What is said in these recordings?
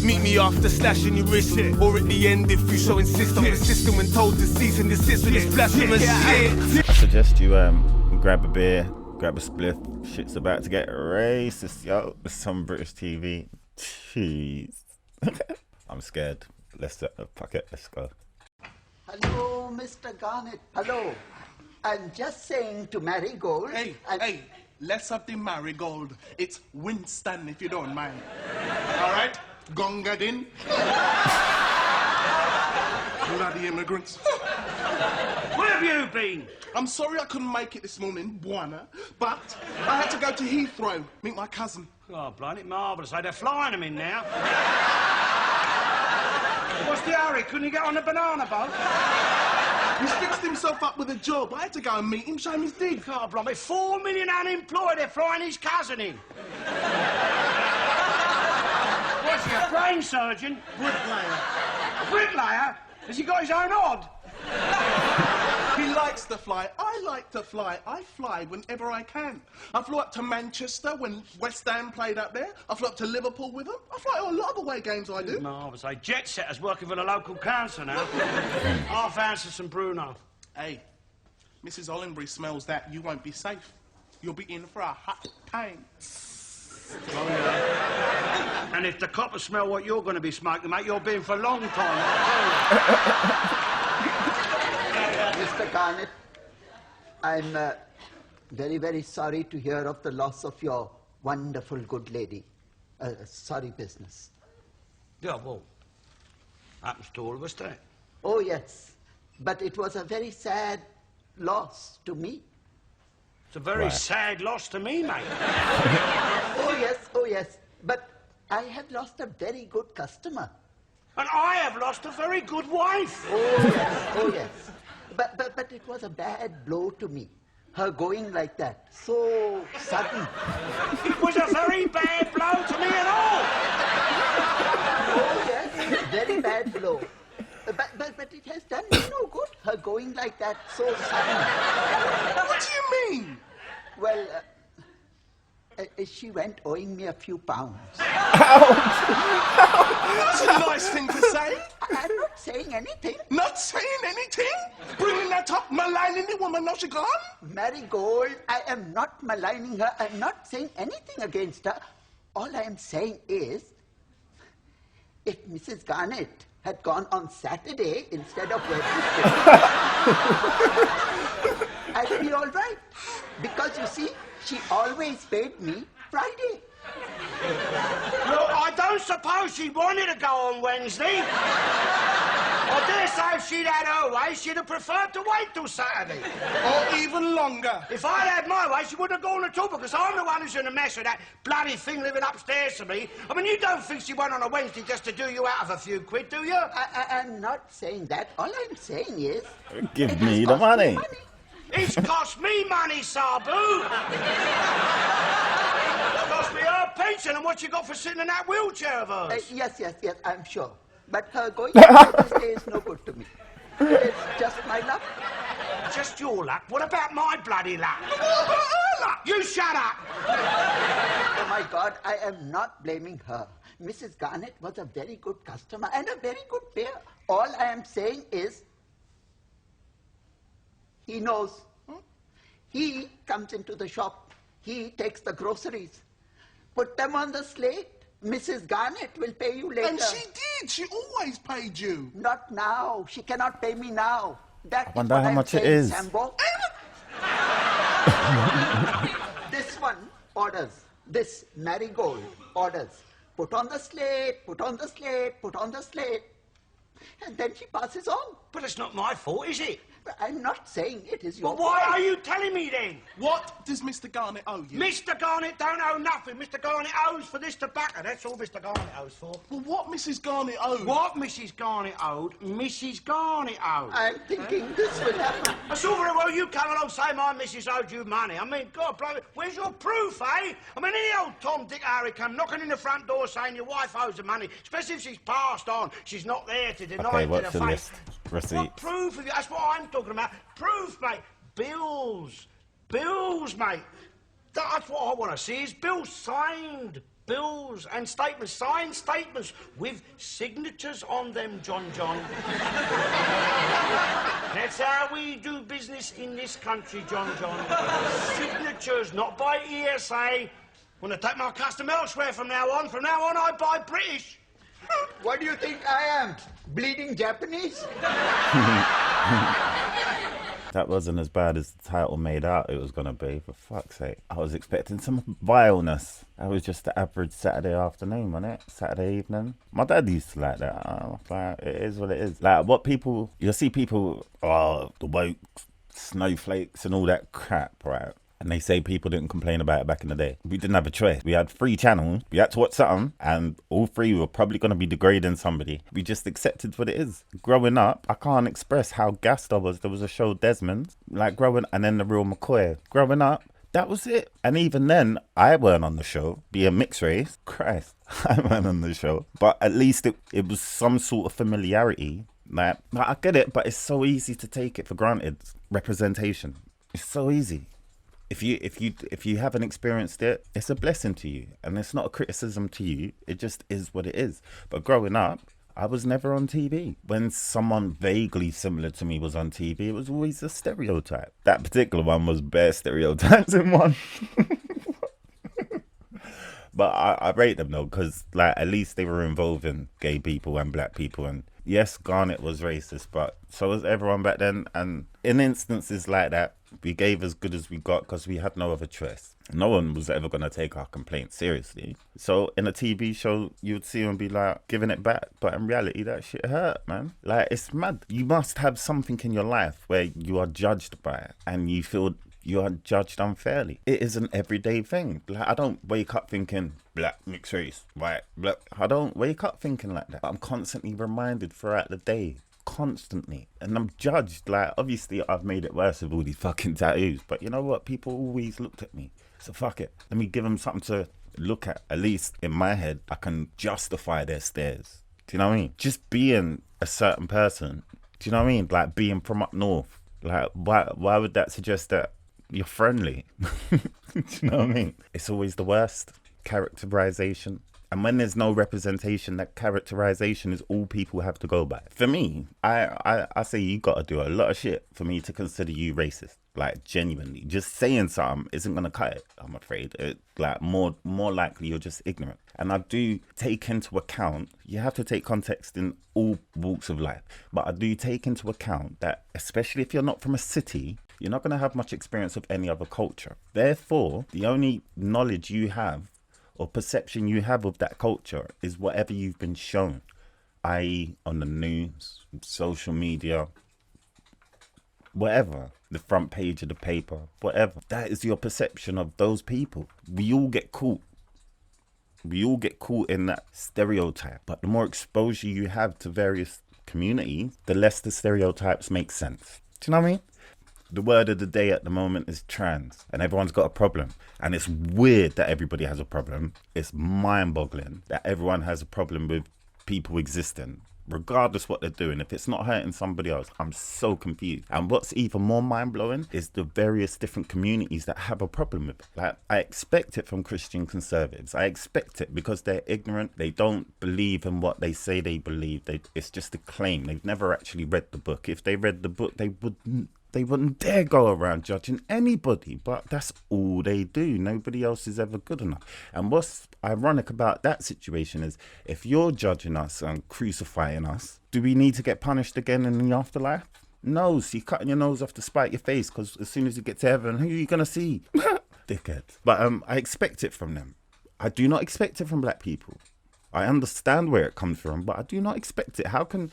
Meet me after slashing your wrist, or at the end if you so insist. I'm persistent when told to cease and desist with this blasphemous shit. I suggest you grab a beer, grab a spliff. Shit's about to get racist, yo. It's some British TV. Jeez. I'm scared. Let's fuck it. Let's go. Hello, Mr. Garnett. Hello. I'm just saying to Marigold. Hey, less of the Marigold. It's Winston, if you don't mind. All right? Gongadin. Bloody immigrants. Where have you been? I'm sorry I couldn't make it this morning, Buana, but I had to go to Heathrow, meet my cousin. Oh, bloody marvellous. They're flying them in now. What's the hurry? Couldn't you get on the banana boat? He's fixed himself up with a job. I had to go and meet him, show him his dig. God, blimey, 4 million unemployed. They're flying his cousin in. What's he, a brain surgeon? Bricklayer. A bricklayer? Has he got his own odd? He likes to fly. I like to fly. I fly whenever I can. I flew up to Manchester when West Ham played up there. I flew up to Liverpool with them. I fly to a lot of away games, I do. Marvellous. A jet setters working for the local council now. Half ounces and Bruno. Hey, Mrs. Ollenbury smells that. You won't be safe. You'll be in for a hot time. Oh, yeah. And if the coppers smell what you're going to be smoking, mate, you'll be in for a long time, I'll tell you. Mr. Garnett, I'm very, very sorry to hear of the loss of your wonderful good lady. Sorry business. Yeah, well, happens to all of us, doesn't it? Oh, yes. But it was a very sad loss to me. It's a very sad loss to me, mate. Oh, yes. But I have lost a very good customer. And I have lost a very good wife. Oh, yes. But it was a bad blow to me. Her going like that, so sudden. It was a very bad blow to me at all. Oh, yes, very bad blow. But it has done me no good, her going like that, so sudden. What do you mean? Well, she went owing me a few pounds. That's a nice thing to say. I'm not saying anything. Not saying anything? Bringing that up, maligning the woman, now she gone? Marigold, I am not maligning her. I'm not saying anything against her. All I am saying is, if Mrs. Garnett had gone on Saturday instead of Wednesday, I'd be all right. Because, you see, she always paid me Friday. Look, I don't suppose she wanted to go on Wednesday. I dare say if she'd had her way, she'd have preferred to wait till Saturday. Or even longer. If I'd had my way, she wouldn't have gone at all, because I'm the one who's in the mess of that bloody thing living upstairs to me. I mean, you don't think she went on a Wednesday just to do you out of a few quid, do you? I'm not saying that. All I'm saying is... Give me the money. It's cost me money, Sabu. It's cost me her pension and what you got for sitting in that wheelchair of hers. Yes, I'm sure. But her going on Wednesday is no good to me. It's just my luck. Just your luck? What about my bloody luck? You shut up! Oh, my God, I am not blaming her. Mrs. Garnett was a very good customer and a very good payer. All I am saying is, he knows. He comes into the shop. He takes the groceries. Put them on the slate. Mrs. Garnett will pay you later. And she did. She always paid you. Not now. She cannot pay me now. That I wonder how much it is. Sambo. This one orders. This Marigold orders. Put on the slate, put on the slate, put on the slate. And then she passes on. But it's not my fault, is it? I'm not saying it is your But why fault. are you telling me then? What does Mr. Garnett owe you? Mr. Garnett don't owe nothing. Mr. Garnett owes for this tobacco. That's all Mr. Garnett owes for. Well, what Mrs. Garnett owed? What Mrs. Garnett owed, Mrs. Garnett owed. I'm thinking this will happen. That's all very well you come along saying my missus owed you money. I mean, God, bloody, where's your proof, eh? I mean, any old Tom, Dick, Harry come knocking in the front door saying your wife owes the money, especially if she's passed on. She's not there to deny it to the face. Receipts. What proof have you? That's what I'm talking about. Proof, mate. Bills. Bills, mate. That's what I want to see, is bills signed. bills and statements, signed statements with signatures on them, John. That's how we do business in this country, John. Signatures, not by ESA. Want to take my custom elsewhere from now on. From now on, I buy British. What do you think I am? Bleeding Japanese? That wasn't as bad as the title made out it was going to be, for fuck's sake. I was expecting some vileness. That was just the average Saturday afternoon, wasn't it? Saturday evening. My dad used to like that. Like, it is what it is. Like, what people... You'll see people, the woke snowflakes and all that crap, right? And they say people didn't complain about it back in the day. We didn't have a choice. We had 3 channels. We had to watch something. And all 3 were probably going to be degrading somebody. We just accepted what it is. Growing up, I can't express how gassed I was. There was a show, Desmond. And then The Real McCoy. Growing up, that was it. And even then, I weren't on the show. Being mixed race. Christ, I weren't on the show. But at least it was some sort of familiarity. Like, I get it, but it's so easy to take it for granted. Representation. It's so easy. If you haven't experienced it, it's a blessing to you, and it's not a criticism to you. It just is what it is. But growing up, I was never on TV. When someone vaguely similar to me was on TV, it was always a stereotype. That particular one was bare stereotypes in one. But I rate them though, because like at least they were involving gay people and black people. And yes, Garnett was racist, but so was everyone back then. And in instances like that, we gave as good as we got because we had no other choice. No one was ever going to take our complaints seriously. So in a TV show, you'd see them be like giving it back. But in reality, that shit hurt, man. Like, it's mad. You must have something in your life where you are judged by it and you feel you are judged unfairly. It is an everyday thing. Like, I don't wake up thinking black, mixed race, white, black. I don't wake up thinking like that. I'm constantly reminded throughout the day. Constantly. And I'm judged. Like, obviously I've made it worse with all these fucking tattoos, but you know what, people always looked at me, so fuck it, let me give them something to look at least in my head. I can justify their stares. Do you know what I mean? Just being a certain person, do you know what I mean? Like being from up north, like why would that suggest that you're friendly? Do you know what I mean? It's always the worst. Characterization. And when there's no representation, that characterization is all people have to go by. For me, I say you got to do a lot of shit for me to consider you racist. Like, genuinely. Just saying something isn't going to cut it, I'm afraid. Like, more likely you're just ignorant. And I do take into account, you have to take context in all walks of life. But I do take into account that, especially if you're not from a city, you're not going to have much experience of any other culture. Therefore, the only knowledge you have or perception you have of that culture is whatever you've been shown, i.e. on the news, social media, whatever, the front page of the paper, whatever. That is your perception of those people. We all get caught. We all get caught in that stereotype. But the more exposure you have to various communities, the less the stereotypes make sense. Do you know what I mean? The word of the day at the moment is trans, and everyone's got a problem. And it's weird that everybody has a problem. It's mind-boggling that everyone has a problem with people existing, regardless what they're doing. If it's not hurting somebody else, I'm so confused. And what's even more mind-blowing is the various different communities that have a problem with it. Like, I expect it from Christian conservatives. I expect it because they're ignorant. They don't believe in what they say they believe. It's just a claim. They've never actually read the book. If they read the book, they wouldn't dare go around judging anybody, but that's all they do. Nobody else is ever good enough. And what's ironic about that situation is, if you're judging us and crucifying us, do we need to get punished again in the afterlife? No, so you're cutting your nose off to spite your face, because as soon as you get to heaven, who are you going to see? Dickheads. But I expect it from them. I do not expect it from black people. I understand where it comes from, but I do not expect it. How can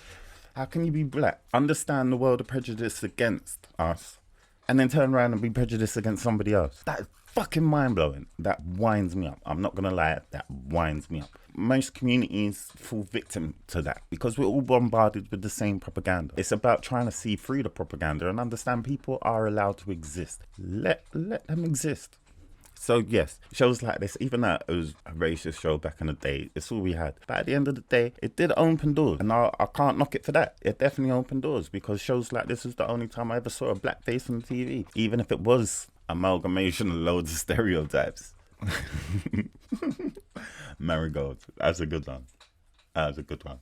you be black, understand the world of prejudice against us, and then turn around and be prejudiced against somebody else? That is fucking mind-blowing. That winds me up. I'm not going to lie, that winds me up. Most communities fall victim to that because we're all bombarded with the same propaganda. It's about trying to see through the propaganda and understand people are allowed to exist. Let them exist. So yes, shows like this, even though it was a racist show back in the day, it's all we had. But at the end of the day, it did open doors. And I can't knock it for that. It definitely opened doors, because shows like this is the only time I ever saw a black face on TV. Even if it was amalgamation of loads of stereotypes. Marigold. That's a good one. That's a good one.